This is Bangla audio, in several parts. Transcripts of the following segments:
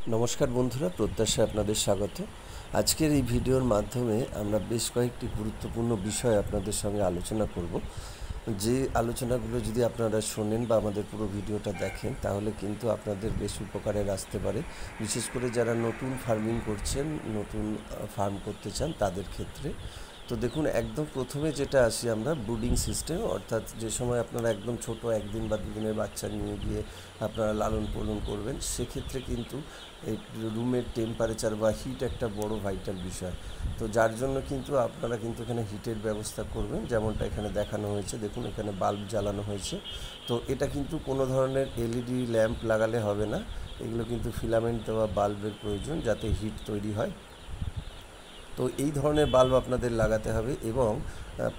নমস্কার বন্ধুরা, প্রত্যাশায় আপনাদের স্বাগত। আজকের এই ভিডিওর মাধ্যমে আমরা বেশ কয়েকটি গুরুত্বপূর্ণ বিষয় আপনাদের সঙ্গে আলোচনা করব। যে আলোচনাগুলো যদি আপনারা শোনেন বা আমাদের পুরো ভিডিওটা দেখেন, তাহলে কিন্তু আপনাদের বেশ উপকারে আসতে পারে। বিশেষ করে যারা নতুন ফার্মিং করছেন, নতুন ফার্ম করতে চান তাদের ক্ষেত্রে। তো দেখুন, একদম প্রথমে যেটা আসি আমরা, ব্রুডিং সিস্টেম, অর্থাৎ যে সময় আপনারা একদম ছোট একদিন বা দুদিনের বাচ্চা নিয়ে গিয়ে আপনারা লালন পালন করবেন, সেক্ষেত্রে কিন্তু এই রুমের টেম্পারেচার বা হিট একটা বড় ভাইটাল বিষয়। তো যার জন্য কিন্তু আপনারা কিন্তু এখানে হিটের ব্যবস্থা করবেন, যেমনটা এখানে দেখানো হয়েছে। দেখুন, এখানে বাল্ব জ্বালানো হয়েছে। তো এটা কিন্তু কোনো ধরনের এলইডি ল্যাম্প লাগালে হবে না, এগুলো কিন্তু ফিলামেন্ট দেওয়া বাল্বের প্রয়োজন, যাতে হিট তৈরি হয়। তো এই ধরনের বাল্ব আপনাদের লাগাতে হবে এবং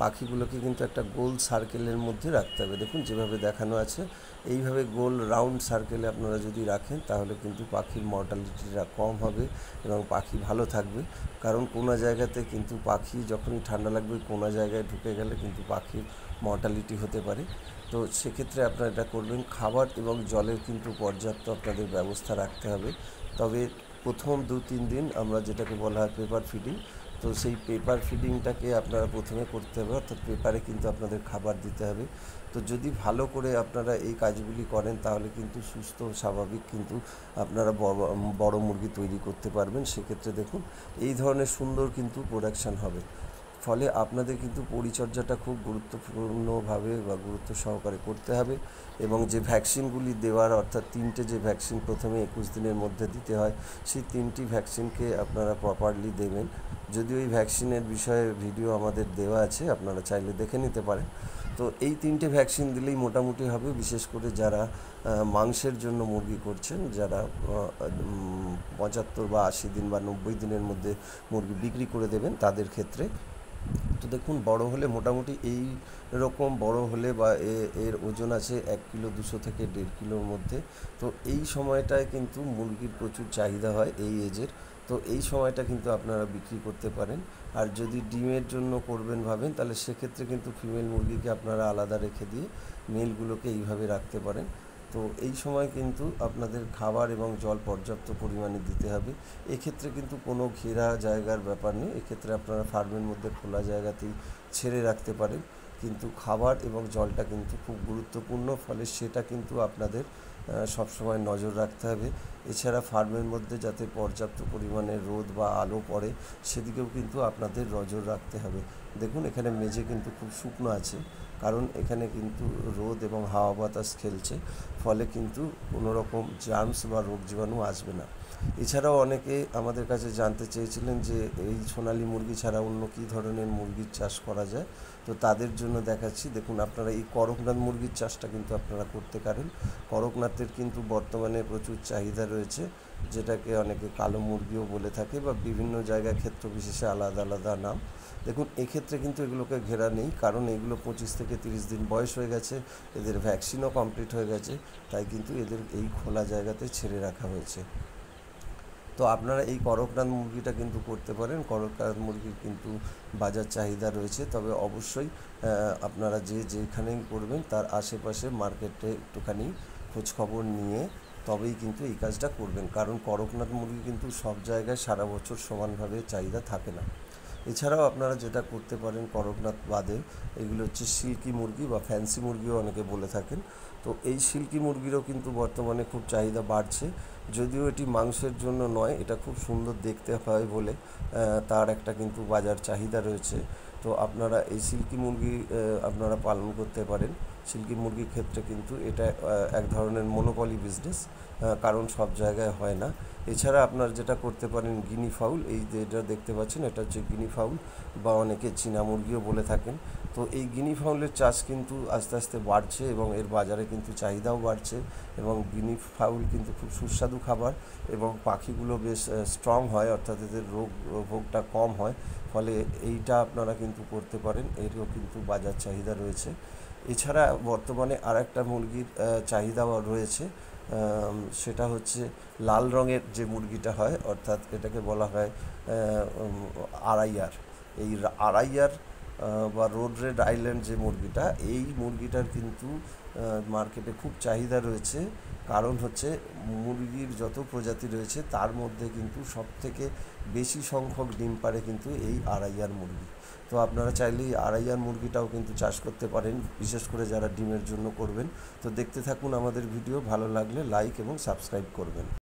পাখিগুলোকে কিন্তু একটা গোল সার্কেলের মধ্যে রাখতে হবে। দেখুন, যেভাবে দেখানো আছে এইভাবে গোল রাউন্ড সার্কেলে আপনারা যদি রাখেন, তাহলে কিন্তু পাখির মর্টালিটিটা কম হবে এবং পাখি ভালো থাকবে। কারণ কোনো জায়গাতে কিন্তু পাখি যখনই ঠান্ডা লাগবে, কোনো জায়গায় ঢুকে গেলে কিন্তু পাখির মর্টালিটি হতে পারে। তো সেক্ষেত্রে আপনারা এটা করবেন। খাবার এবং জলের কিন্তু পর্যাপ্ত আপনাদের ব্যবস্থা রাখতে হবে। তবে প্রথম 2-3 দিন আমরা যেটাকে বলা হয় পেপার ফিডিং, তো সেই পেপার ফিডিংটাকে আপনারা প্রথমে করতে হবে, অর্থাৎ পেপারে কিন্তু আপনাদের খাবার দিতে হবে। তো যদি ভালো করে আপনারা এই কাজগুলি করেন, তাহলে কিন্তু সুস্থ স্বাভাবিক কিন্তু আপনারা বড় মুরগি তৈরি করতে পারবেন। সেক্ষেত্রে দেখুন, এই ধরনের সুন্দর কিন্তু প্রোডাকশান হবে। ফলে আপনাদের কিন্তু পরিচর্যাটা খুব গুরুত্বপূর্ণভাবে বা গুরুত্ব সহকারে করতে হবে। এবং যে ভ্যাকসিনগুলি দেওয়ার, অর্থাৎ 3টে যে ভ্যাকসিন প্রথমে 21 দিনের মধ্যে দিতে হয়, সেই 3টি ভ্যাকসিনকে আপনারা প্রপারলি দেবেন। যদিও এই ভ্যাকসিনের বিষয়ে ভিডিও আমাদের দেওয়া আছে, আপনারা চাইলে দেখে নিতে পারেন। তো এই 3টে ভ্যাকসিন দিলেই মোটামুটি হবে। বিশেষ করে যারা মাংসের জন্য মুরগি করছেন, যারা 75 বা 80 দিন বা 90 দিনের মধ্যে মুরগি বিক্রি করে দেবেন, তাদের ক্ষেত্রে। তো দেখুন, বড় হলে মোটামুটি এই রকম বড় হলে বা এর ওজন আছে 1 কিলো 200 থেকে 1.5 কিলোর মধ্যে। তো এই সময়টায় কিন্তু মুরগির প্রচুর চাহিদা হয় এই এজের। তো এই সময়টা কিন্তু আপনারা বিক্রি করতে পারেন। আর যদি ডিমের জন্য করবেন ভাবেন, তাহলে সেক্ষেত্রে কিন্তু ফিমেল মুরগিকে আপনারা আলাদা রেখে দিয়ে মেলগুলোকে এইভাবে রাখতে পারেন। তো এই সময় কিন্তু আপনাদের খাবার এবং জল পর্যাপ্ত পরিমাণে দিতে হবে। এক্ষেত্রে কিন্তু কোনো ঘেরা জায়গার ব্যাপার নেই, এক্ষেত্রে আপনারা ফার্মের মধ্যে খোলা জায়গাতেই ছেড়ে রাখতে পারেন। কিন্তু খাবার এবং জলটা কিন্তু খুব গুরুত্বপূর্ণ, ফলে সেটা কিন্তু আপনাদের সবসময় নজর রাখতে হবে। এছাড়া ফার্মের মধ্যে যাতে পর্যাপ্ত পরিমাণে রোদ বা আলো পড়ে, সেদিকেও কিন্তু আপনাদের নজর রাখতে হবে। দেখুন, এখানে মেঝে কিন্তু খুব শুকনো আছে, কারণ এখানে কিন্তু রোদ এবং হাওয়া বাতাস খেলছে, ফলে কিন্তু কোনো রকম জার্মস বা রোগ জীবাণু আসবে না। এছাড়াও অনেকে আমাদের কাছে জানতে চেয়েছিলেন যে এই সোনালী মুরগি ছাড়া অন্য কী ধরনের মুরগির চাষ করা যায়। তো তাদের জন্য দেখাচ্ছি। দেখুন, আপনারা এই করকনাথ মুরগির চাষটা কিন্তু আপনারা করতে পারেন। করকনাথের কিন্তু বর্তমানে প্রচুর চাহিদা রয়েছে, যেটাকে অনেকে কালো মুরগিও বলে থাকে বা বিভিন্ন জায়গায় ক্ষেত্র বিশেষে আলাদা আলাদা নাম। দেখুন, এক্ষেত্রে কিন্তু এগুলোকে ঘেরা নেই, কারণ এগুলো 25 থেকে 30 দিন বয়স হয়ে গেছে, এদের ভ্যাকসিনও কমপ্লিট হয়ে গেছে, তাই কিন্তু এদের এই খোলা জায়গাতে ছেড়ে রাখা হয়েছে। তো আপনারা এই করকনাথ মুরগিটা কিন্তু করতে পারেন। করকনাথ মুরগির কিন্তু বাজার চাহিদা রয়েছে, তবে অবশ্যই আপনারা যেখানেই করবেন তার আশেপাশে মার্কেটে একটুখানি খোঁজখবর নিয়ে তবেই কিন্তু এই কাজটা করবেন, কারণ করকনাথ মুরগি কিন্তু সব জায়গায় সারা বছর সমানভাবে চাহিদা থাকে না। এছাড়াও আপনারা যেটা করতে পারেন করকনাথ বাদে, এগুলো হচ্ছে সিল্কি মুরগি বা ফ্যান্সি মুরগিও অনেকে বলে থাকেন। তো এই সিল্কি মুরগিরও কিন্তু বর্তমানে খুব চাহিদা বাড়ছে। যদিও এটি মাংসের জন্য নয়, এটা খুব সুন্দর দেখতে হয় বলে তার একটা কিন্তু বাজার চাহিদা রয়েছে। তো আপনারা এই সিল্কি মুরগি আপনারা পালন করতে পারেন। সিল্কি মুরগির ক্ষেত্রে কিন্তু এটা এক ধরনের মনোপলি বিজনেস, কারণ সব জায়গায় হয় না। এছাড়া আপনারা যেটা করতে পারেন গিনি ফাউল, এই যেটা দেখতে পাচ্ছেন এটা হচ্ছে গিনি ফাউল বা অনেকে চীনা মুরগিও বলে থাকেন। তো এই গিনি ফাউলের চাষ কিন্তু আস্তে আস্তে বাড়ছে এবং এর বাজারে কিন্তু চাহিদাও বাড়ছে। এবং গিনি ফাউল কিন্তু খুব সুস্বাদু খাবার এবং পাখিগুলো বেশ স্ট্রং হয়, অর্থাৎ এদের রোগ ভোগটা কম হয়। ফলে এইটা আপনারা কিন্তু করতে পারেন, এরও কিন্তু বাজার চাহিদা রয়েছে। এছাড়া বর্তমানে আর একটা মুরগির চাহিদাও রয়েছে, সেটা হচ্ছে লাল রঙের যে মুরগিটা হয়, অর্থাৎ এটাকে বলা হয় আড়াইয়ার। এই আড়াইয়ার বা রোড রেড আইল্যান্ড যে মুরগিটা, এই মুরগিটার কিন্তু মার্কেটে খুব চাহিদা রয়েছে, কারণ হচ্ছে মুরগির যত প্রজাতি রয়েছে তার মধ্যে কিন্তু সবথেকে বেশি সংখ্যক ডিম পারে কিন্তু এই আড়াইয়ার মুরগি। তো আপনারা চাইলেই আড়াইয়ার মুরগিটাও কিন্তু চাষ করতে পারেন, বিশেষ করে যারা ডিমের জন্য করবেন। তো দেখতে থাকুন আমাদের ভিডিও, ভালো লাগলে লাইক এবং সাবস্ক্রাইব করবেন।